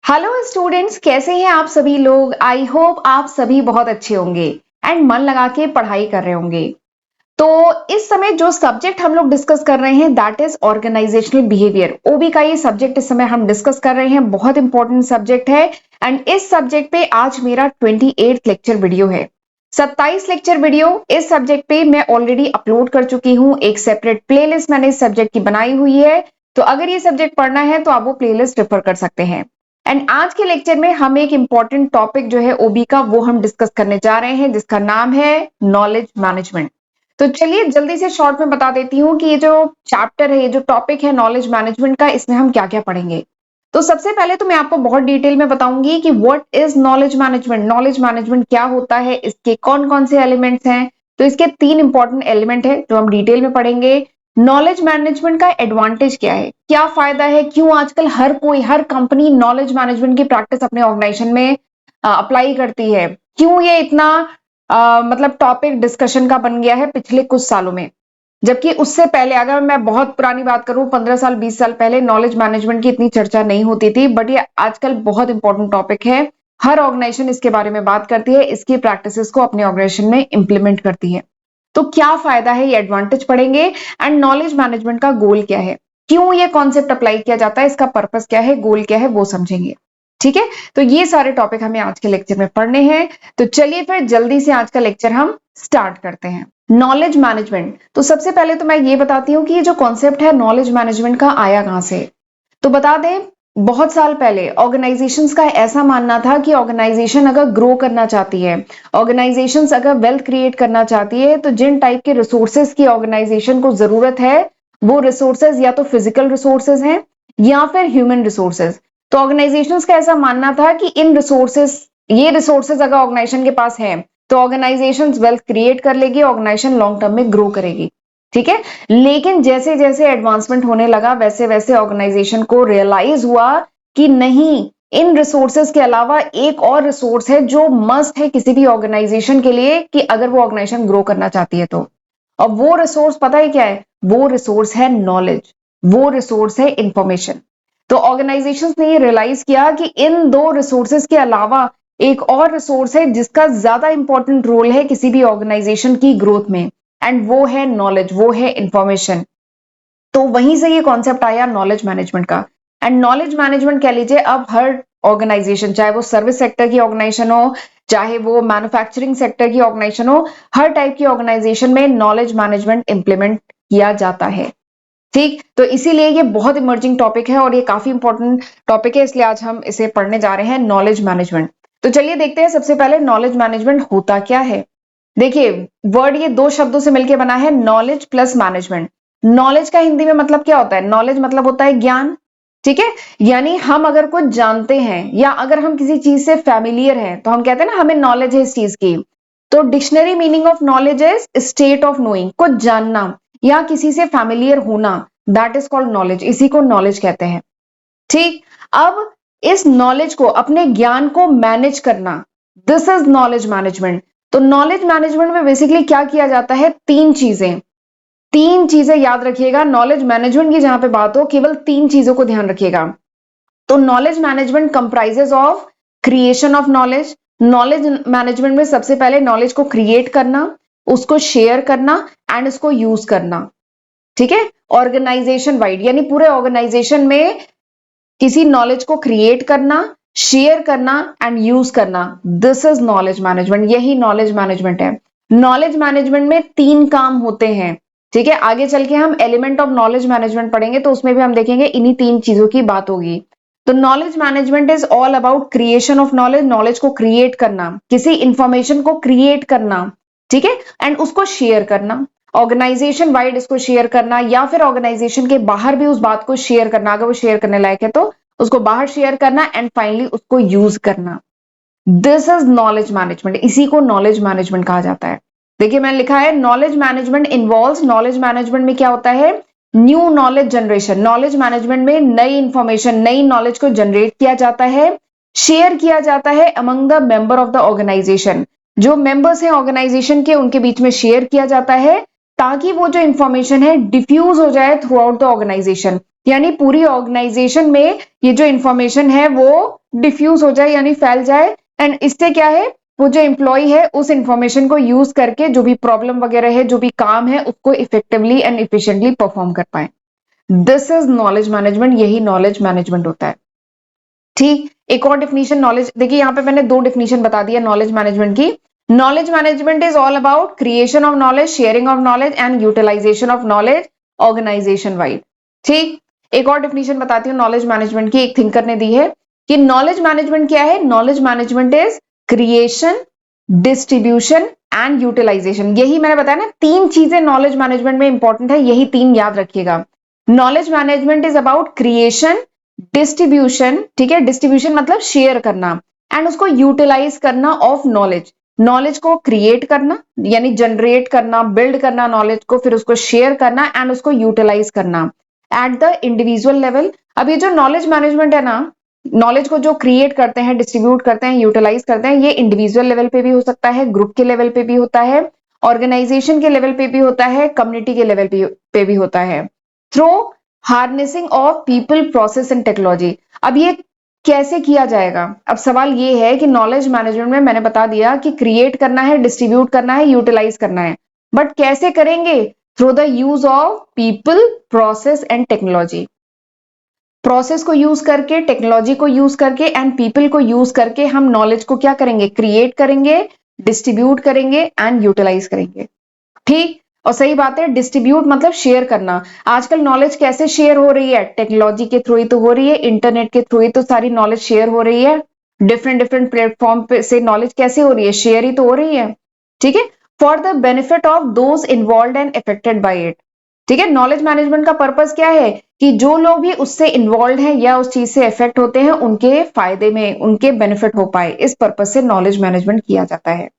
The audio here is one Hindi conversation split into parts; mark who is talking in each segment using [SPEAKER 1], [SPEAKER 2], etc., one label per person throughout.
[SPEAKER 1] हेलो स्टूडेंट्स, कैसे हैं आप सभी लोग। आई होप आप सभी बहुत अच्छे होंगे एंड मन लगा के पढ़ाई कर रहे होंगे। तो इस समय जो सब्जेक्ट हम लोग डिस्कस कर रहे हैं दैट इज ऑर्गेनाइजेशनल बिहेवियर। ओबी का ये सब्जेक्ट इस समय हम डिस्कस कर रहे हैं, बहुत इंपॉर्टेंट सब्जेक्ट है। एंड इस सब्जेक्ट पे आज मेरा 28 लेक्चर वीडियो है। 27 लेक्चर वीडियो इस सब्जेक्ट पे मैं ऑलरेडी अपलोड कर चुकी हूँ। एक सेपरेट प्लेलिस्ट मैंने इस सब्जेक्ट की बनाई हुई है, तो अगर ये सब्जेक्ट पढ़ना है तो आप वो प्लेलिस्ट रेफर कर सकते हैं। एंड आज के लेक्चर में हम एक इंपॉर्टेंट टॉपिक जो है ओबी का वो हम डिस्कस करने जा रहे हैं, जिसका नाम है नॉलेज मैनेजमेंट। तो चलिए जल्दी से शॉर्ट में बता देती हूँ कि ये जो चैप्टर है, ये जो टॉपिक है नॉलेज मैनेजमेंट का, इसमें हम क्या क्या पढ़ेंगे। तो सबसे पहले तो मैं आपको बहुत डिटेल में बताऊंगी कि what is knowledge management, knowledge management क्या होता है, इसके कौन कौन से एलिमेंट्स हैं। तो इसके 3 इंपॉर्टेंट एलिमेंट है जो हम डिटेल में पढ़ेंगे। नॉलेज मैनेजमेंट का एडवांटेज क्या है, क्या फायदा है, क्यों आजकल हर कंपनी नॉलेज मैनेजमेंट की प्रैक्टिस अपने ऑर्गेनाइजेशन में अप्लाई करती है, क्यों ये इतना मतलब टॉपिक डिस्कशन का बन गया है पिछले कुछ सालों में। जबकि उससे पहले अगर मैं बहुत पुरानी बात करूं, 15 साल 20 साल पहले नॉलेज मैनेजमेंट की इतनी चर्चा नहीं होती थी, बट ये आजकल बहुत इंपॉर्टेंट टॉपिक है। हर ऑर्गेनाइजेशन इसके बारे में बात करती है, इसकी प्रैक्टिसेस को अपने ऑर्गेनाइजेशन में इंप्लीमेंट करती है। तो क्या फायदा है, ये एडवांटेज पढ़ेंगे। एंड नॉलेज मैनेजमेंट का गोल क्या है, क्यों ये कॉन्सेप्ट अप्लाई किया जाता है, इसका पर्पस क्या है, गोल क्या है, वो समझेंगे। ठीक है, तो ये सारे टॉपिक हमें आज के लेक्चर में पढ़ने हैं। तो चलिए फिर जल्दी से आज का लेक्चर हम स्टार्ट करते हैं। नॉलेज मैनेजमेंट, तो सबसे पहले तो मैं ये बताती हूँ कि ये जो कॉन्सेप्ट है नॉलेज मैनेजमेंट का आया कहां से। तो बता दें, बहुत साल पहले ऑर्गेनाइजेशंस का ऐसा मानना था कि ऑर्गेनाइजेशन अगर ग्रो करना चाहती है, ऑर्गेनाइजेशंस अगर वेल्थ क्रिएट करना चाहती है, तो जिन टाइप के रिसोर्सेज की ऑर्गेनाइजेशन को जरूरत है, वो रिसोर्सेज या तो फिजिकल रिसोर्सेज हैं या फिर ह्यूमन रिसोर्सेज। तो ऑर्गेनाइजेशंस का ऐसा मानना था कि इन रिसोर्सेज, ये रिसोर्सेज अगर ऑर्गेनाइजेशन के पास है तो ऑर्गेनाइजेशन वेल्थ क्रिएट कर लेगी, ऑर्गेनाइजेशन लॉन्ग टर्म में ग्रो करेगी। ठीक है, लेकिन जैसे जैसे एडवांसमेंट होने लगा वैसे वैसे ऑर्गेनाइजेशन को रियलाइज हुआ कि नहीं, इन रिसोर्सेज के अलावा एक और रिसोर्स है जो मस्ट है किसी भी ऑर्गेनाइजेशन के लिए, कि अगर वो ऑर्गेनाइजेशन ग्रो करना चाहती है तो। और वो रिसोर्स पता है क्या है, वो रिसोर्स है नॉलेज, वो रिसोर्स है इंफॉर्मेशन। तो ऑर्गेनाइजेशंस ने ये रियलाइज किया कि इन दो रिसोर्सेज के अलावा एक और रिसोर्स है जिसका ज्यादा इंपॉर्टेंट रोल है किसी भी ऑर्गेनाइजेशन की ग्रोथ में, एंड वो है नॉलेज, वो है इंफॉर्मेशन। तो वहीं से ये कॉन्सेप्ट आया नॉलेज मैनेजमेंट का। एंड नॉलेज मैनेजमेंट कह लीजिए अब हर ऑर्गेनाइजेशन, चाहे वो सर्विस सेक्टर की ऑर्गेनाइजेशन हो, चाहे वो मैन्युफैक्चरिंग सेक्टर की ऑर्गेनाइजेशन हो, हर टाइप की ऑर्गेनाइजेशन में नॉलेज मैनेजमेंट इंप्लीमेंट किया जाता है। ठीक, तो इसीलिए ये बहुत इमर्जिंग टॉपिक है और ये काफी इंपॉर्टेंट टॉपिक है, इसलिए आज हम इसे पढ़ने जा रहे हैं, नॉलेज मैनेजमेंट। तो चलिए देखते हैं सबसे पहले नॉलेज मैनेजमेंट होता क्या है। देखिए, वर्ड ये 2 शब्दों से मिलकर बना है, नॉलेज प्लस मैनेजमेंट। नॉलेज का हिंदी में मतलब क्या होता है, नॉलेज मतलब होता है ज्ञान। ठीक है, यानी हम अगर कुछ जानते हैं या अगर हम किसी चीज से फैमिलियर हैं तो हम कहते हैं ना हमें नॉलेज है इस चीज की। तो dictionary meaning of knowledge is state of knowing, कुछ जानना या किसी से फैमिलियर होना, दैट इज कॉल्ड नॉलेज, इसी को नॉलेज कहते हैं। ठीक, अब इस नॉलेज को, अपने ज्ञान को मैनेज करना, दिस इज नॉलेज मैनेजमेंट। तो नॉलेज मैनेजमेंट में बेसिकली क्या किया जाता है, 3 चीजें याद रखिएगा। नॉलेज मैनेजमेंट की जहां पे बात हो, केवल 3 चीजों को ध्यान रखिएगा। तो knowledge management comprises of creation of knowledge. Knowledge management में सबसे पहले नॉलेज को क्रिएट करना, उसको शेयर करना एंड उसको यूज करना। ठीक है, ऑर्गेनाइजेशन वाइड, यानी पूरे ऑर्गेनाइजेशन में किसी नॉलेज को क्रिएट करना, शेयर करना एंड यूज करना, दिस इज नॉलेज मैनेजमेंट, यही नॉलेज मैनेजमेंट है। नॉलेज मैनेजमेंट में 3 काम होते हैं। ठीक है, आगे चल के हम एलिमेंट ऑफ नॉलेज मैनेजमेंट पढ़ेंगे तो उसमें भी हम देखेंगे इन्हीं 3 चीजों की बात होगी। तो knowledge management is all about creation of knowledge, knowledge को क्रिएट करना, किसी इंफॉर्मेशन को क्रिएट करना, ठीक है, एंड उसको शेयर करना, ऑर्गेनाइजेशन वाइड इसको शेयर करना या फिर ऑर्गेनाइजेशन के बाहर भी उस बात को शेयर करना, अगर वो शेयर करने लायक है तो उसको बाहर शेयर करना एंड फाइनली उसको यूज करना। दिस इज नॉलेज मैनेजमेंट, इसी को नॉलेज मैनेजमेंट कहा जाता है। देखिए मैंने लिखा है knowledge management involves, knowledge management में क्या होता है, new knowledge generation. Knowledge management में नई इंफॉर्मेशन, नई नॉलेज को जनरेट किया जाता है, शेयर किया जाता है among the member of the organisation. जो मेंबर्स हैं ऑर्गेनाइजेशन के, उनके बीच में शेयर किया जाता है ताकि वो जो इंफॉर्मेशन है डिफ्यूज हो जाए थ्रू आउट द ऑर्गेनाइजेशन, यानी पूरी ऑर्गेनाइजेशन में ये जो इंफॉर्मेशन है वो डिफ्यूज हो जाए यानी फैल जाए, एंड इससे क्या है, वो जो एम्प्लॉय है उस इंफॉर्मेशन को यूज करके जो भी प्रॉब्लम वगैरह है, जो भी काम है, उसको इफेक्टिवली एंड इफिशिएंटली परफॉर्म कर पाए। दिस इज नॉलेज मैनेजमेंट, यही नॉलेज मैनेजमेंट होता है। ठीक, एक और डेफिनेशन नॉलेज, देखिए यहाँ पे मैंने दो डेफिनेशन बता दिया नॉलेज मैनेजमेंट की। Knowledge management is all about creation of knowledge, sharing of knowledge and utilisation of knowledge organisation wide. ठीक, एक और डेफिनेशन बताती हूँ नॉलेज मैनेजमेंट की, एक थिंकर ने दी है कि नॉलेज मैनेजमेंट क्या है। Knowledge management is creation, distribution and utilisation. यही मैंने बताया ना, तीन चीजें नॉलेज मैनेजमेंट में इंपॉर्टेंट है, यही तीन याद रखिएगा। Knowledge management is about creation, distribution, ठीक है, डिस्ट्रीब्यूशन मतलब शेयर करना, एंड उसको यूटिलाइज करना ऑफ नॉलेज। नॉलेज को क्रिएट करना यानी जनरेट करना, बिल्ड करना नॉलेज को, फिर उसको शेयर करना एंड उसको यूटिलाइज करना एट द इंडिविजुअल लेवल। अब ये जो नॉलेज मैनेजमेंट है ना, नॉलेज को जो क्रिएट करते हैं, डिस्ट्रीब्यूट करते हैं, यूटिलाइज करते हैं, ये इंडिविजुअल लेवल पे भी हो सकता है, ग्रुप के लेवल पे भी होता है, ऑर्गेनाइजेशन के लेवल पे भी होता है, कम्युनिटी के लेवल पे भी होता है, through harnessing of people, process and technology. अब ये कैसे किया जाएगा? अब सवाल ये है कि नॉलेज मैनेजमेंट में मैंने बता दिया कि क्रिएट करना है, डिस्ट्रीब्यूट करना है, यूटिलाइज करना है, बट कैसे करेंगे? Through the use of people, process and technology. Process को यूज करके, टेक्नोलॉजी को यूज करके एंड पीपल को यूज करके हम नॉलेज को क्या करेंगे? क्रिएट करेंगे, डिस्ट्रीब्यूट करेंगे एंड यूटिलाइज करेंगे। ठीक, और सही बात है, डिस्ट्रीब्यूट मतलब शेयर करना। आजकल नॉलेज कैसे शेयर हो रही है? टेक्नोलॉजी के थ्रू ही तो हो रही है, इंटरनेट के थ्रू ही तो सारी नॉलेज शेयर हो रही है। डिफरेंट डिफरेंट प्लेटफॉर्म पे से नॉलेज कैसे हो रही है? शेयर ही तो हो रही है। ठीक है, for the benefit of those involve and affected by it. ठीक है, नॉलेज मैनेजमेंट का पर्पस क्या है कि जो लोग भी उससे इन्वॉल्व हैं या उस चीज से इफेक्ट होते हैं, उनके फायदे में, उनके बेनिफिट हो पाए, इस पर्पस से नॉलेज मैनेजमेंट किया जाता है।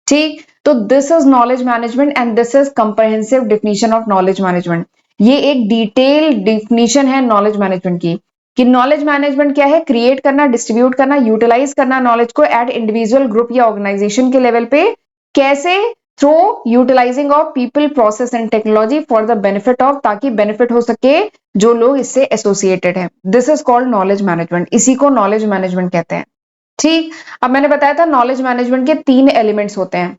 [SPEAKER 1] ठीक, तो this is knowledge management and this is comprehensive definition of knowledge management. ये एक डिटेल डेफिनेशन है नॉलेज मैनेजमेंट की कि नॉलेज मैनेजमेंट क्या है? क्रिएट करना, डिस्ट्रीब्यूट करना, यूटिलाइज करना नॉलेज को एट इंडिविजुअल, ग्रुप या ऑर्गेनाइजेशन के लेवल पे। कैसे? Through utilising of people, process and technology for the benefit of, ताकि बेनिफिट हो सके जो लोग इससे एसोसिएटेड है। This is called knowledge management, इसी को नॉलेज मैनेजमेंट कहते हैं। ठीक, अब मैंने बताया था नॉलेज मैनेजमेंट के तीन एलिमेंट्स होते हैं।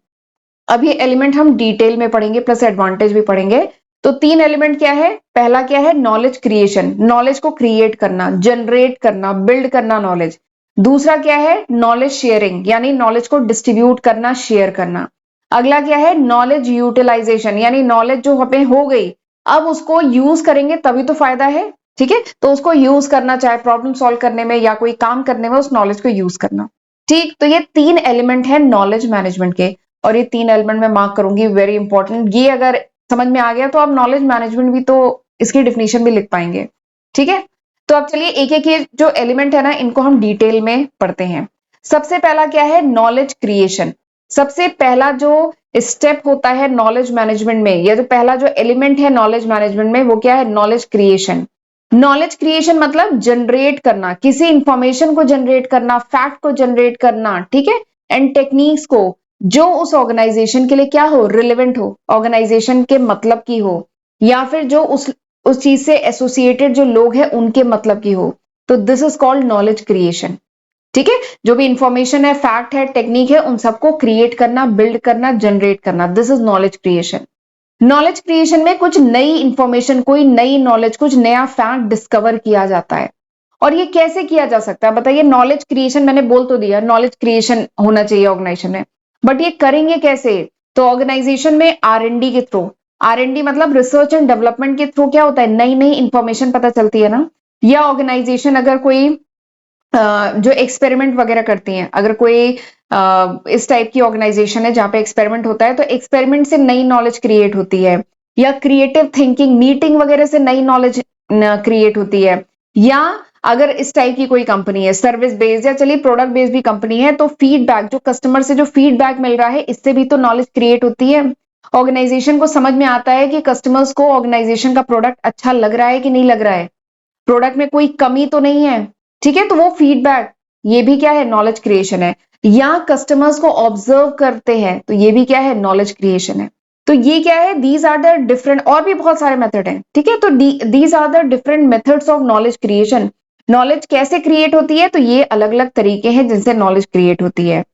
[SPEAKER 1] अब ये एलिमेंट हम डिटेल में पढ़ेंगे, प्लस एडवांटेज भी पढ़ेंगे। तो तीन एलिमेंट क्या है? पहला क्या है? नॉलेज क्रिएशन, नॉलेज को क्रिएट करना, जनरेट करना, बिल्ड करना नॉलेज। दूसरा क्या है? नॉलेज शेयरिंग, यानी नॉलेज को डिस्ट्रीब्यूट करना, शेयर करना। अगला क्या है? नॉलेज यूटिलाइजेशन, यानी नॉलेज जो हमें हो गई, अब उसको यूज करेंगे तभी तो फायदा है। ठीक है, तो उसको यूज करना, चाहे प्रॉब्लम सॉल्व करने में या कोई काम करने में, उस नॉलेज को यूज करना। ठीक, तो ये तीन एलिमेंट है नॉलेज मैनेजमेंट के, और ये तीन एलिमेंट में मार्क करूंगी, वेरी इंपॉर्टेंट। ये अगर समझ में आ गया तो आप नॉलेज मैनेजमेंट भी तो इसकी डिफिनेशन भी लिख पाएंगे। ठीक है, तो अब चलिए एक एक ये जो एलिमेंट है ना, इनको हम डिटेल में पढ़ते हैं। सबसे पहला क्या है? Knowledge creation. सबसे पहला जो स्टेप होता है नॉलेज मैनेजमेंट में, या जो पहला जो एलिमेंट है नॉलेज मैनेजमेंट में, वो क्या है? Knowledge creation. नॉलेज क्रिएशन मतलब जनरेट करना, किसी इंफॉर्मेशन को जनरेट करना, फैक्ट को जनरेट करना, ठीक है, एंड टेक्निक्स को जो उस ऑर्गेनाइजेशन के लिए क्या हो? रिलेवेंट हो, ऑर्गेनाइजेशन के मतलब की हो, या फिर जो उस चीज से एसोसिएटेड जो लोग हैं उनके मतलब की हो। तो this is called knowledge creation. ठीक है, जो भी इंफॉर्मेशन है, फैक्ट है, टेक्निक है, उन सबको क्रिएट करना, बिल्ड करना, जनरेट करना, this is knowledge creation. Knowledge creation में कुछ नई इंफॉर्मेशन, कोई नई नॉलेज, कुछ नया फैक्ट डिस्कवर किया जाता है। और ये कैसे किया जा सकता है बताइए? नॉलेज क्रिएशन मैंने बोल तो दिया, नॉलेज क्रिएशन होना चाहिए ऑर्गेनाइजेशन में, बट ये करेंगे कैसे? तो ऑर्गेनाइजेशन में आर&डी के थ्रू। आर&डी मतलब रिसर्च एंड डेवलपमेंट के थ्रू क्या होता है? नई नई इंफॉर्मेशन पता चलती है ना। या ऑर्गेनाइजेशन अगर कोई जो एक्सपेरिमेंट वगैरह करती हैं, अगर कोई इस टाइप की ऑर्गेनाइजेशन है जहां पे एक्सपेरिमेंट होता है, तो एक्सपेरिमेंट से नई नॉलेज क्रिएट होती है, या क्रिएटिव थिंकिंग, मीटिंग वगैरह से नई नॉलेज क्रिएट होती है। या अगर इस टाइप की कोई कंपनी है, सर्विस बेस्ड या चलिए प्रोडक्ट बेस्ड भी कंपनी है, तो फीडबैक, जो कस्टमर से जो फीडबैक मिल रहा है, इससे भी तो नॉलेज क्रिएट होती है। ऑर्गेनाइजेशन को समझ में आता है कि कस्टमर्स को ऑर्गेनाइजेशन का प्रोडक्ट अच्छा लग रहा है कि नहीं लग रहा है, प्रोडक्ट में कोई कमी तो नहीं है। ठीक है, तो वो फीडबैक, ये भी क्या है? नॉलेज क्रिएशन है। या कस्टमर्स को ऑब्जर्व करते हैं, तो ये भी क्या है? नॉलेज क्रिएशन है। तो ये क्या है? दीज आर द डिफरेंट, और भी बहुत सारे मेथड हैं। ठीक है, तो these are the different methods of knowledge creation, knowledge कैसे क्रिएट होती है? तो ये अलग अलग तरीके हैं जिनसे नॉलेज क्रिएट होती है।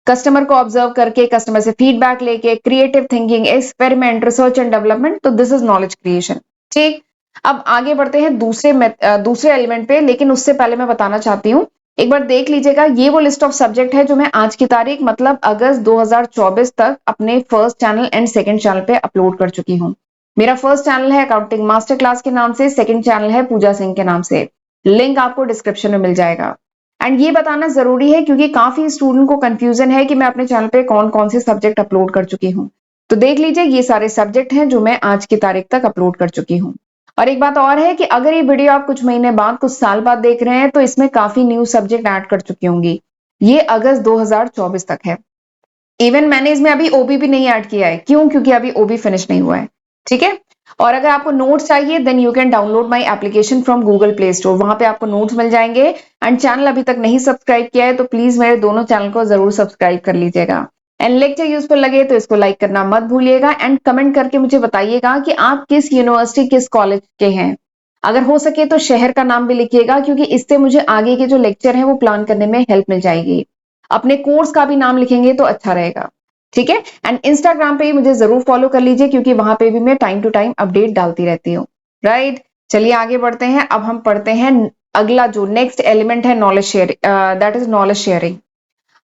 [SPEAKER 1] कस्टमर को ऑब्जर्व करके, कस्टमर से फीडबैक लेके, creative thinking, experiment, research and development, तो दिस इज नॉलेज क्रिएशन। ठीक, अब आगे बढ़ते हैं दूसरे एलिमेंट पे, लेकिन उससे पहले मैं बताना चाहती हूँ, एक बार देख लीजिएगा, ये वो लिस्ट ऑफ सब्जेक्ट है जो मैं आज की तारीख मतलब अगस्त 2024 तक अपने first channel and second channel पे अपलोड कर चुकी हूँ। मेरा फर्स्ट चैनल है अकाउंटिंग मास्टर क्लास के नाम से, सेकंड चैनल है पूजा सिंह के नाम से, लिंक आपको डिस्क्रिप्शन में मिल जाएगा। एंड ये बताना जरूरी है क्योंकि काफी स्टूडेंट को कंफ्यूजन है कि मैं अपने चैनल पे कौन कौन से सब्जेक्ट अपलोड कर चुकी हूँ। तो देख लीजिए, ये सारे सब्जेक्ट हैं जो मैं आज की तारीख तक अपलोड कर चुकी हूँ। और एक बात और है कि अगर ये वीडियो आप कुछ महीने बाद, कुछ साल बाद देख रहे हैं, तो इसमें काफी न्यू सब्जेक्ट ऐड कर चुकी होंगी। ये अगस्त 2024 तक है। इवन मैंने इसमें अभी ओबी भी नहीं ऐड किया है। क्यों? क्योंकि अभी ओबी फिनिश नहीं हुआ है। ठीक है। और अगर आपको नोट्स चाहिए then you can download my application from Google Play Store, वहां पे आपको नोट्स मिल जाएंगे। एंड चैनल अभी तक नहीं सब्सक्राइब किया है तो प्लीज मेरे दोनों चैनल को जरूर सब्सक्राइब कर लीजिएगा। एंड लेक्चर यूजफुल लगे तो इसको लाइक करना मत भूलिएगा। एंड कमेंट करके मुझे बताइएगा कि आप किस यूनिवर्सिटी, किस कॉलेज के हैं। अगर हो सके तो शहर का नाम भी लिखिएगा, क्योंकि इससे मुझे आगे के जो लेक्चर है वो प्लान करने में हेल्प मिल जाएगी। अपने कोर्स का भी नाम लिखेंगे तो अच्छा रहेगा। ठीक है। एंड इंस्टाग्राम पे मुझे जरूर फॉलो कर लीजिए, क्योंकि वहां पे भी मैं टाइम टू टाइम अपडेट डालती रहती हूँ। राइट, चलिए आगे बढ़ते हैं। अब हम पढ़ते हैं अगला जो नेक्स्ट एलिमेंट है, knowledge sharing, that is knowledge sharing.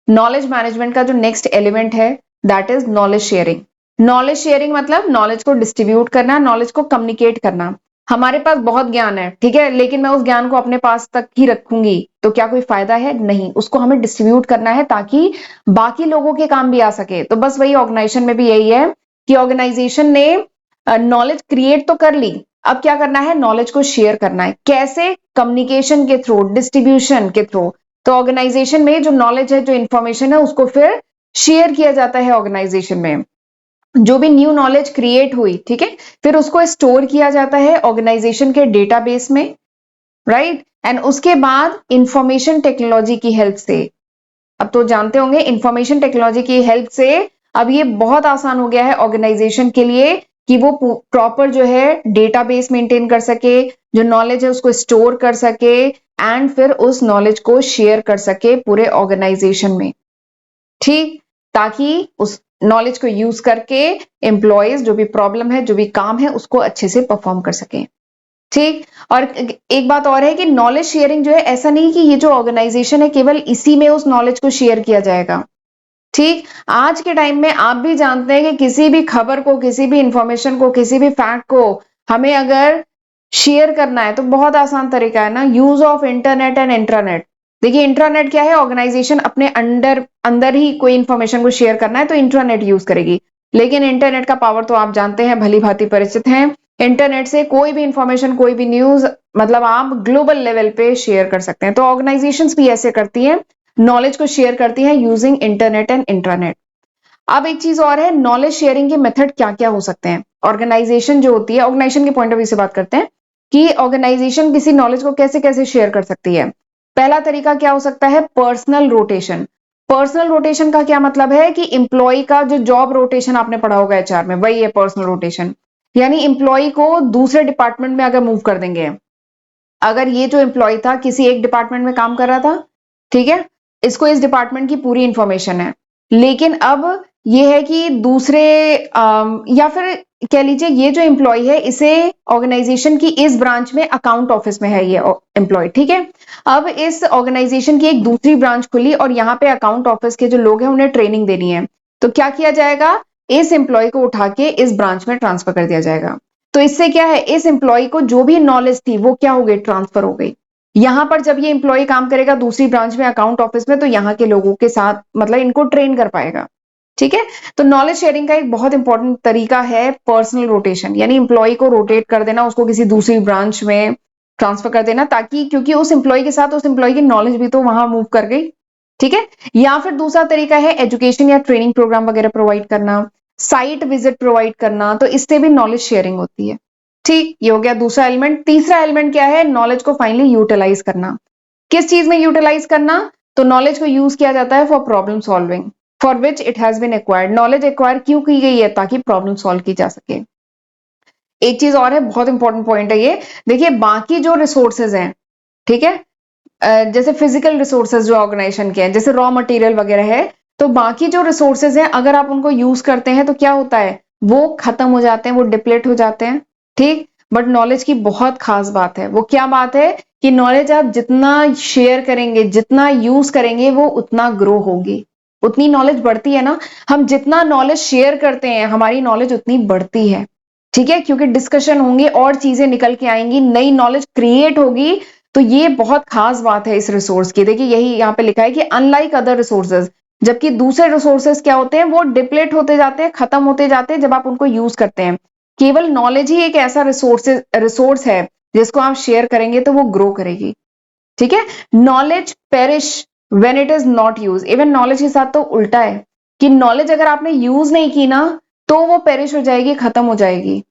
[SPEAKER 1] Knowledge management का जो नेक्स्ट एलिमेंट है that is knowledge sharing. Knowledge sharing मतलब नॉलेज को डिस्ट्रीब्यूट करना, नॉलेज को कम्युनिकेट करना। हमारे पास बहुत ज्ञान है, ठीक है, लेकिन मैं उस ज्ञान को अपने पास तक ही रखूंगी तो क्या कोई फायदा है? नहीं, उसको हमें डिस्ट्रीब्यूट करना है ताकि बाकी लोगों के काम भी आ सके। तो बस वही ऑर्गेनाइजेशन में भी यही है कि ऑर्गेनाइजेशन ने नॉलेज क्रिएट तो कर ली, अब क्या करना है? नॉलेज को शेयर करना है। कैसे? कम्युनिकेशन के थ्रू, डिस्ट्रीब्यूशन के थ्रू। तो ऑर्गेनाइजेशन में जो नॉलेज है, जो इंफॉर्मेशन है, उसको फिर शेयर किया जाता है ऑर्गेनाइजेशन में। जो भी न्यू नॉलेज क्रिएट हुई, ठीक है, फिर उसको स्टोर किया जाता है ऑर्गेनाइजेशन के डेटाबेस में। राइट, एंड उसके बाद इंफॉर्मेशन टेक्नोलॉजी की हेल्प से, अब तो जानते होंगे इंफॉर्मेशन टेक्नोलॉजी की हेल्प से अब ये बहुत आसान हो गया है ऑर्गेनाइजेशन के लिए कि वो प्रॉपर जो है डेटाबेस मेंटेन कर सके, जो नॉलेज है उसको स्टोर कर सके, एंड फिर उस नॉलेज को शेयर कर सके पूरे ऑर्गेनाइजेशन में। ठीक, ताकि उस नॉलेज को यूज करके एम्प्लॉयज जो भी प्रॉब्लम है, जो भी काम है, उसको अच्छे से परफॉर्म कर सके। ठीक, और एक बात और है कि नॉलेज शेयरिंग जो है, ऐसा नहीं कि ये जो ऑर्गेनाइजेशन है केवल इसी में उस नॉलेज को शेयर किया जाएगा। ठीक, आज के टाइम में आप भी जानते हैं कि किसी भी खबर को, किसी भी इंफॉर्मेशन को, किसी भी फैक्ट को हमें अगर शेयर करना है तो बहुत आसान तरीका है ना, use of internet and intranet. देखिए इंट्रानेट क्या है? ऑर्गेनाइजेशन अपने अंडर अंदर ही कोई इंफॉर्मेशन को शेयर करना है तो इंट्रानेट यूज करेगी। लेकिन इंटरनेट का पावर तो आप जानते हैं, भली भांति परिचित हैं। इंटरनेट से कोई भी इंफॉर्मेशन, कोई भी न्यूज, मतलब आप ग्लोबल लेवल पे शेयर कर सकते हैं। तो ऑर्गेनाइजेशंस भी ऐसे करती हैं, नॉलेज को शेयर करती हैं यूजिंग इंटरनेट एंड इंट्रानेट। अब एक चीज और है, नॉलेज शेयरिंग के मेथड क्या क्या हो सकते हैं। ऑर्गेनाइजेशन जो होती है, ऑर्गेनाइजेशन के पॉइंट ऑफ व्यू से बात करते हैं कि ऑर्गेनाइजेशन किसी नॉलेज को कैसे कैसे शेयर कर सकती है। पहला तरीका क्या हो सकता है? Personal rotation. पर्सनल रोटेशन का क्या मतलब है कि इंप्लॉय का जो जॉब रोटेशन आपने पढ़ा होगा एचआर में, वही है पर्सनल रोटेशन। यानी इंप्लॉय को दूसरे डिपार्टमेंट में अगर मूव कर देंगे, अगर ये जो एम्प्लॉय था किसी एक डिपार्टमेंट में काम कर रहा था, ठीक है, इसको इस डिपार्टमेंट की पूरी इंफॉर्मेशन है, लेकिन अब ये है कि दूसरे या फिर कह लीजिए ये जो एम्प्लॉय है इसे ऑर्गेनाइजेशन की इस ब्रांच में, अकाउंट ऑफिस में है ये एम्प्लॉय, ठीक है। अब इस ऑर्गेनाइजेशन की एक दूसरी ब्रांच खुली और यहाँ पे अकाउंट ऑफिस के जो लोग हैं उन्हें ट्रेनिंग देनी है। तो क्या किया जाएगा? इस एम्प्लॉय को उठा के इस ब्रांच में ट्रांसफर कर दिया जाएगा। तो इससे क्या है, इस एम्प्लॉय को जो भी नॉलेज थी वो क्या हो गई? ट्रांसफर हो गई। यहां पर जब ये एम्प्लॉय काम करेगा दूसरी ब्रांच में, अकाउंट ऑफिस में, तो यहाँ के लोगों के साथ मतलब इनको ट्रेन कर पाएगा। ठीक है। तो नॉलेज शेयरिंग का एक बहुत इंपॉर्टेंट तरीका है पर्सनल रोटेशन, यानी एम्प्लॉय को रोटेट कर देना, उसको किसी दूसरी ब्रांच में ट्रांसफर कर देना, ताकि क्योंकि उस एम्प्लॉय के साथ उस एम्प्लॉय की नॉलेज भी तो वहां मूव कर गई। ठीक है। या फिर दूसरा तरीका है एजुकेशन या ट्रेनिंग प्रोग्राम वगैरह प्रोवाइड करना, साइट विजिट प्रोवाइड करना, तो इससे भी नॉलेज शेयरिंग होती है। ठीक, ये हो गया दूसरा एलिमेंट। तीसरा एलिमेंट क्या है? नॉलेज को फाइनली यूटिलाइज करना। किस चीज में यूटिलाइज करना? तो नॉलेज को यूज किया जाता है for problem solving, for which it has been acquired. Knowledge acquire क्यों की गई है? ताकि प्रॉब्लम सॉल्व की जा सके। एक चीज और है, बहुत इंपॉर्टेंट पॉइंट है ये, देखिए बाकी जो रिसोर्सेज हैं, ठीक है। जैसे फिजिकल रिसोर्सेज जो ऑर्गेनाइजेशन के हैं, जैसे रॉ मटेरियल वगैरह है, तो बाकी जो रिसोर्सेज हैं अगर आप उनको यूज करते हैं तो क्या होता है, वो खत्म हो जाते हैं, वो डिप्लेट हो जाते हैं। ठीक। बट नॉलेज की बहुत खास बात है, वो क्या बात है कि नॉलेज आप जितना शेयर करेंगे, जितना यूज करेंगे, वो उतना ग्रो होगी, उतनी नॉलेज बढ़ती है ना। हम जितना नॉलेज शेयर करते हैं हमारी नॉलेज उतनी बढ़ती है। ठीक है, क्योंकि डिस्कशन होंगे और चीजें निकल के आएंगी, नई नॉलेज क्रिएट होगी। तो ये बहुत खास बात है इस रिसोर्स की। देखिए यही यहाँ पे लिखा है कि अनलाइक अदर रिसोर्सेज, जबकि दूसरे रिसोर्सेज क्या होते हैं, वो डिप्लेट होते जाते हैं, खत्म होते जाते हैं जब आप उनको यूज करते हैं। केवल नॉलेज ही एक ऐसा रिसोर्स है जिसको आप शेयर करेंगे तो वो ग्रो करेगी। ठीक है। Knowledge perish when it is not use. Even knowledge के साथ तो उल्टा है कि नॉलेज अगर आपने यूज नहीं की ना तो वो पेरिश हो जाएगी, खत्म हो जाएगी।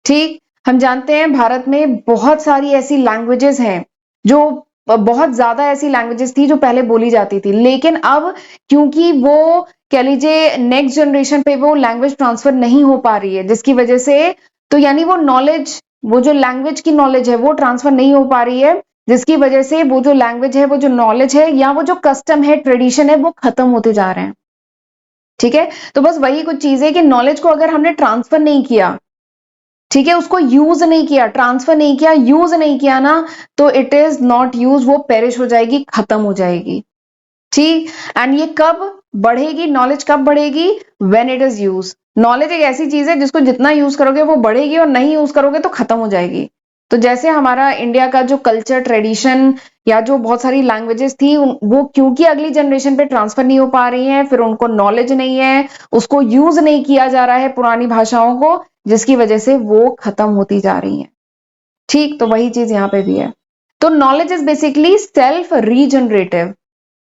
[SPEAKER 1] ठीक। हम जानते हैं भारत में बहुत सारी ऐसी लैंग्वेजेस हैं जो बहुत ज्यादा ऐसी लैंग्वेजेस थी जो पहले बोली जाती थी, लेकिन अब क्योंकि वो कह लीजिए नेक्स्ट जनरेशन पे वो लैंग्वेज ट्रांसफर नहीं हो पा रही है, जिसकी वजह से तो यानी वो नॉलेज, वो जो लैंग्वेज की नॉलेज है वो ट्रांसफर नहीं हो पा रही है, जिसकी वजह से वो जो लैंग्वेज है, वो जो नॉलेज है, या वो जो कस्टम है, ट्रेडिशन है, वो खत्म होते जा रहे हैं। ठीक है। तो बस वही कुछ चीज है कि नॉलेज को अगर हमने ट्रांसफर नहीं किया, ठीक है, उसको यूज नहीं किया, ट्रांसफर नहीं किया, यूज नहीं किया ना, तो इट इज नॉट यूज, वो पेरिश हो जाएगी, खत्म हो जाएगी। ठीक। एंड ये कब बढ़ेगी, नॉलेज कब बढ़ेगी, when it is use. Knowledge एक ऐसी चीज है जिसको जितना यूज करोगे वो बढ़ेगी, और नहीं यूज करोगे तो खत्म हो जाएगी। तो जैसे हमारा इंडिया का जो कल्चर, ट्रेडिशन, या जो बहुत सारी लैंग्वेजेस थी वो क्योंकि अगली जनरेशन पे ट्रांसफर नहीं हो पा रही हैं, फिर उनको नॉलेज नहीं है, उसको यूज नहीं किया जा रहा है पुरानी भाषाओं को, जिसकी वजह से वो खत्म होती जा रही है। ठीक। तो वही चीज यहाँ पे भी है। तो knowledge is basically self regenerative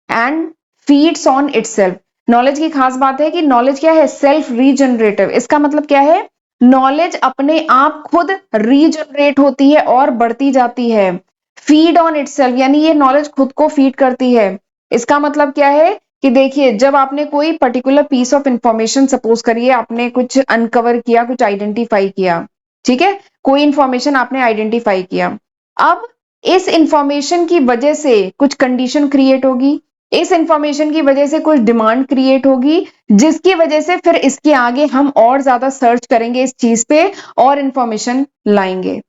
[SPEAKER 1] and feeds on itself. Knowledge की खास बात है कि नॉलेज क्या है, सेल्फ रीजनरेटिव। इसका मतलब क्या है, नॉलेज अपने आप खुद रीजनरेट होती है और बढ़ती जाती है। फीड ऑन इटसेल्फ यानी ये नॉलेज खुद को फीड करती है। इसका मतलब क्या है कि देखिए, जब आपने कोई particular piece of information, suppose करिए आपने कुछ अनकवर किया, कुछ आइडेंटिफाई किया, ठीक है, कोई इंफॉर्मेशन आपने आइडेंटिफाई किया। अब इस इंफॉर्मेशन की वजह से कुछ कंडीशन क्रिएट होगी, इस इंफॉर्मेशन की वजह से कुछ डिमांड क्रिएट होगी, जिसकी वजह से फिर इसके आगे हम और ज्यादा सर्च करेंगे इस चीज पे और इंफॉर्मेशन लाएंगे।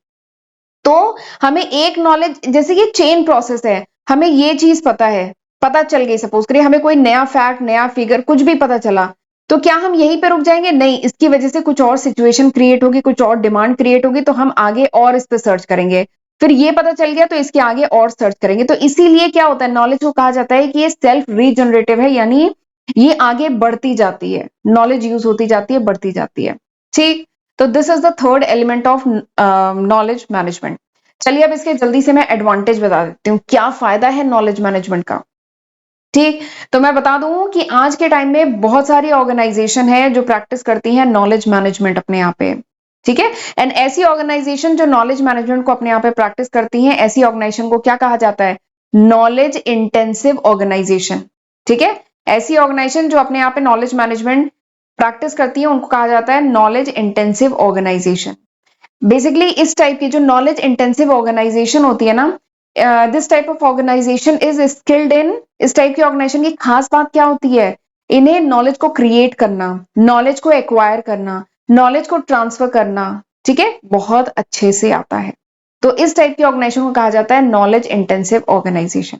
[SPEAKER 1] तो हमें एक नॉलेज, जैसे ये चेन प्रोसेस है, हमें ये चीज पता है, पता चल गई, सपोज करिए हमें कोई नया फैक्ट, नया फिगर, कुछ भी पता चला, तो क्या हम यहीं पे रुक जाएंगे? नहीं, इसकी वजह से कुछ और सिचुएशन क्रिएट होगी, कुछ और डिमांड क्रिएट होगी, तो हम आगे और इस पे सर्च करेंगे। फिर ये पता चल गया तो इसके आगे और सर्च करेंगे। तो इसीलिए क्या होता है, नॉलेज को कहा जाता है कि ये सेल्फ रीजनरेटिव है, यानी ये आगे बढ़ती जाती है, नॉलेज यूज होती जाती है, बढ़ती जाती है। ठीक। तो this is the third element of knowledge management. चलिए अब इसके जल्दी से मैं एडवांटेज बता देती हूँ, क्या फायदा है नॉलेज मैनेजमेंट का। ठीक। तो मैं बता दूं कि आज के टाइम में बहुत सारी ऑर्गेनाइजेशन है जो प्रैक्टिस करती है नॉलेज मैनेजमेंट अपने यहाँ पे। ठीक है। एंड ऐसी ऑर्गेनाइजेशन जो नॉलेज मैनेजमेंट को अपने यहाँ पे प्रैक्टिस करती है, ऐसी ऑर्गेनाइजेशन को क्या कहा जाता है, नॉलेज इंटेंसिव ऑर्गेनाइजेशन। ठीक है। ऐसी ऑर्गेनाइजेशन जो अपने यहाँ पे नॉलेज मैनेजमेंट प्रैक्टिस करती है उनको कहा जाता है नॉलेज इंटेंसिव ऑर्गेनाइजेशन। बेसिकली इस टाइप की जो नॉलेज इंटेंसिव ऑर्गेनाइजेशन होती है ना, this type of organisation is skilled in, इस टाइप की ऑर्गेनाइजेशन की खास बात क्या होती है, इन्हें नॉलेज को क्रिएट करना, नॉलेज को एक्वायर करना, नॉलेज को ट्रांसफर करना, ठीक है, बहुत अच्छे से आता है। तो इस टाइप की ऑर्गेनाइजेशन को कहा जाता है नॉलेज इंटेंसिव ऑर्गेनाइजेशन।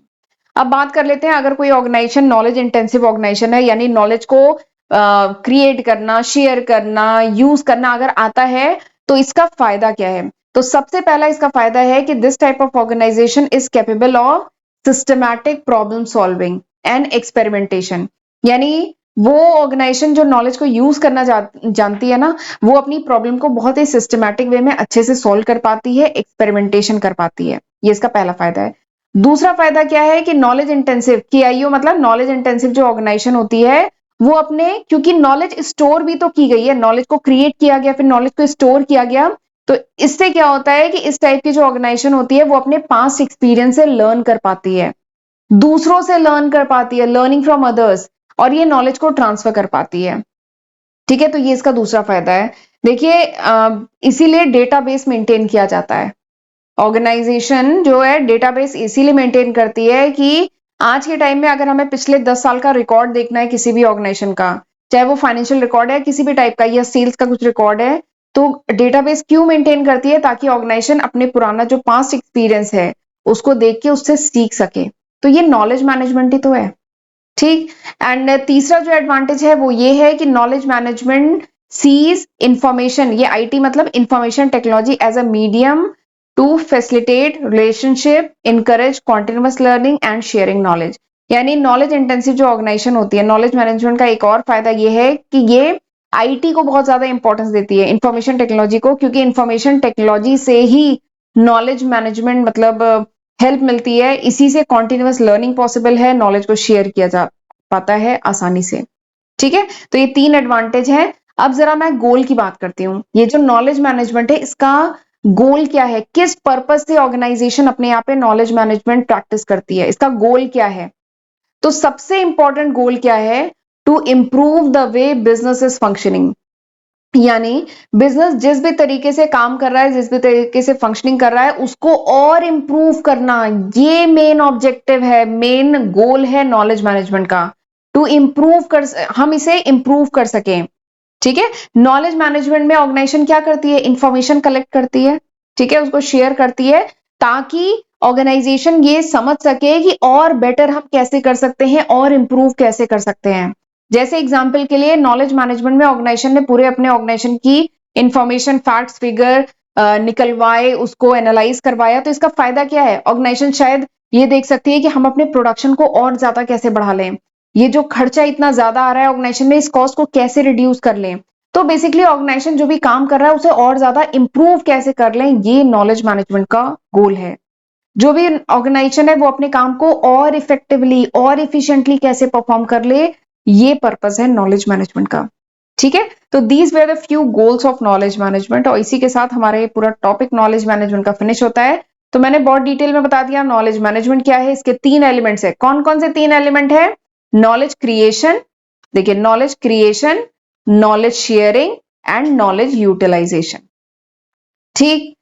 [SPEAKER 1] अब बात कर लेते हैं, अगर कोई ऑर्गेनाइजेशन नॉलेज इंटेंसिव ऑर्गेनाइजेशन है, यानी नॉलेज को क्रिएट करना, शेयर करना, यूज करना अगर आता है, तो इसका फायदा क्या है। तो सबसे पहला इसका फायदा है कि this type of organisation is capable of systematic problem solving and experimentation. यानी वो ऑर्गेनाइजेशन जो नॉलेज को यूज करना जानती है ना, वो अपनी प्रॉब्लम को बहुत ही सिस्टमैटिक वे में अच्छे से सॉल्व कर पाती है, एक्सपेरिमेंटेशन कर पाती है। ये इसका पहला फायदा है। दूसरा फायदा क्या है कि नॉलेज इंटेंसिव, KIO मतलब नॉलेज इंटेंसिव जो ऑर्गेनाइजेशन होती है, वो अपने, क्योंकि नॉलेज स्टोर भी तो की गई है, नॉलेज को क्रिएट किया गया, फिर नॉलेज को स्टोर किया गया, तो इससे क्या होता है कि इस टाइप की जो ऑर्गेनाइजेशन होती है वो अपने पास्ट एक्सपीरियंस से लर्न कर पाती है, दूसरों से लर्न कर पाती है, लर्निंग फ्रॉम अदर्स, और ये नॉलेज को ट्रांसफर कर पाती है। ठीक है। तो ये इसका दूसरा फायदा है। देखिए इसीलिए डेटाबेस मेंटेन किया जाता है, ऑर्गेनाइजेशन जो है डेटाबेस इसीलिए मेंटेन करती है कि आज के टाइम में अगर हमें पिछले 10 साल का रिकॉर्ड देखना है किसी भी ऑर्गेनाइजेशन का, चाहे वो फाइनेंशियल रिकॉर्ड है किसी भी टाइप का या सेल्स का कुछ रिकॉर्ड है, तो डेटाबेस क्यों मेंटेन करती है? ताकि ऑर्गेनाइजेशन अपने पुराना जो पास्ट एक्सपीरियंस है उसको देख के उससे सीख सके। तो ये नॉलेज मैनेजमेंट ही तो है। ठीक। एंड तीसरा जो एडवांटेज है वो ये है कि नॉलेज मैनेजमेंट सीज इंफॉर्मेशन, ये आईटी मतलब information technology as a medium to facilitate relationship, encourage continuous learning and sharing knowledge. यानी नॉलेज इंटेंसिव जो ऑर्गेनाइजेशन होती है, नॉलेज मैनेजमेंट का एक और फायदा ये है कि ये आईटी को बहुत ज्यादा इंपॉर्टेंस देती है, इंफॉर्मेशन टेक्नोलॉजी को, क्योंकि इंफॉर्मेशन टेक्नोलॉजी से ही नॉलेज मैनेजमेंट मतलब हेल्प मिलती है, इसी से कॉन्टिन्यूअस लर्निंग पॉसिबल है, नॉलेज को शेयर किया जा पाता है आसानी से। ठीक है, तो ये 3 एडवांटेज है। अब जरा मैं गोल की बात करती हूँ। ये जो नॉलेज मैनेजमेंट है इसका गोल क्या है, किस पर्पस से ऑर्गेनाइजेशन अपने यहाँ पे नॉलेज मैनेजमेंट प्रैक्टिस करती है, इसका गोल क्या है? तो सबसे इंपॉर्टेंट गोल क्या है? To improve the way business is functioning. यानी बिजनेस जिस भी तरीके से काम कर रहा है, जिस भी तरीके से फंक्शनिंग कर रहा है, उसको और इंप्रूव करना, ये मेन ऑब्जेक्टिव है, मेन गोल है नॉलेज मैनेजमेंट का। टू इंप्रूव कर, हम इसे इंप्रूव कर सकें। ठीक है, नॉलेज मैनेजमेंट में ऑर्गेनाइजेशन क्या करती है? इंफॉर्मेशन कलेक्ट करती है, ठीक है, उसको शेयर करती है ताकि ऑर्गेनाइजेशन ये समझ सके कि और बेटर हम कैसे कर सकते हैं और इंप्रूव कैसे कर सकते हैं। जैसे एग्जांपल के लिए नॉलेज मैनेजमेंट में ऑर्गेनाइजेशन ने पूरे अपने ऑर्गेनाइजेशन की इंफॉर्मेशन, फैक्ट्स, फिगर निकलवाए, उसको एनालाइज करवाया, तो इसका फायदा क्या है? ऑर्गेनाइजेशन शायद ये देख सकती है कि हम अपने प्रोडक्शन को और ज्यादा कैसे बढ़ा लें, ये जो खर्चा इतना ज्यादा आ रहा है ऑर्गेनाइजेशन में, इस कॉस्ट को कैसे रिड्यूस कर लें। तो बेसिकली ऑर्गेनाइजेशन जो भी काम कर रहा है उसे और ज्यादा इंप्रूव कैसे कर लें, ये नॉलेज मैनेजमेंट का गोल है। जो भी ऑर्गेनाइजेशन है वो अपने काम को और इफेक्टिवली और इफिशिएंटली कैसे परफॉर्म कर ले, ये पर्पस है नॉलेज मैनेजमेंट का। ठीक है, तो these were the few goals of knowledge management, और इसी के साथ हमारा ये पूरा टॉपिक नॉलेज मैनेजमेंट का फिनिश होता है। तो मैंने बहुत डिटेल में बता दिया नॉलेज मैनेजमेंट क्या है, इसके 3 एलिमेंट्स है। कौन कौन से 3 एलिमेंट है? नॉलेज क्रिएशन, देखिए knowledge creation, knowledge sharing and knowledge utilisation. ठीक,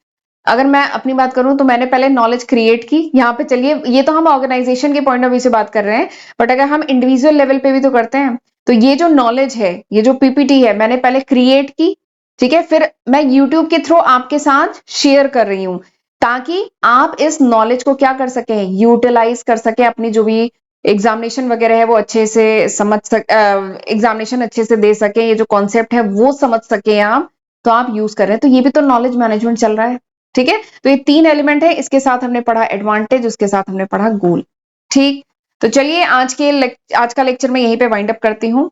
[SPEAKER 1] अगर मैं अपनी बात करूं तो मैंने पहले नॉलेज क्रिएट की। यहाँ पे चलिए, ये तो हम ऑर्गेनाइजेशन के पॉइंट ऑफ व्यू से बात कर रहे हैं, बट अगर हम इंडिविजुअल लेवल पे भी तो करते हैं। तो ये जो नॉलेज है, ये जो पीपीटी है, मैंने पहले क्रिएट की, ठीक है, फिर मैं यूट्यूब के थ्रू आपके साथ शेयर कर रही हूं ताकि आप इस नॉलेज को क्या कर सकें, यूटिलाइज कर सके, अपनी जो भी एग्जामिनेशन वगैरह है वो अच्छे से समझ एग्जामिनेशन अच्छे से दे सके, ये जो कॉन्सेप्ट है वो समझ सके आप, तो आप यूज कर रहे हैं, तो ये भी तो नॉलेज मैनेजमेंट चल रहा है। ठीक है, तो ये 3 एलिमेंट है, इसके साथ हमने पढ़ा एडवांटेज, उसके साथ हमने पढ़ा गोल। ठीक, तो चलिए आज का लेक्चर मैं यहीं पे वाइंड अप करती हूँ।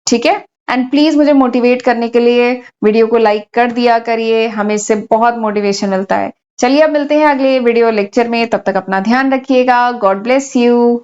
[SPEAKER 1] ठीक है, एंड प्लीज मुझे मोटिवेट करने के लिए वीडियो को लाइक कर दिया करिए, हमें इससे बहुत मोटिवेशन मिलता है। चलिए अब मिलते हैं अगले वीडियो लेक्चर में, तब तक अपना ध्यान रखिएगा। God bless you.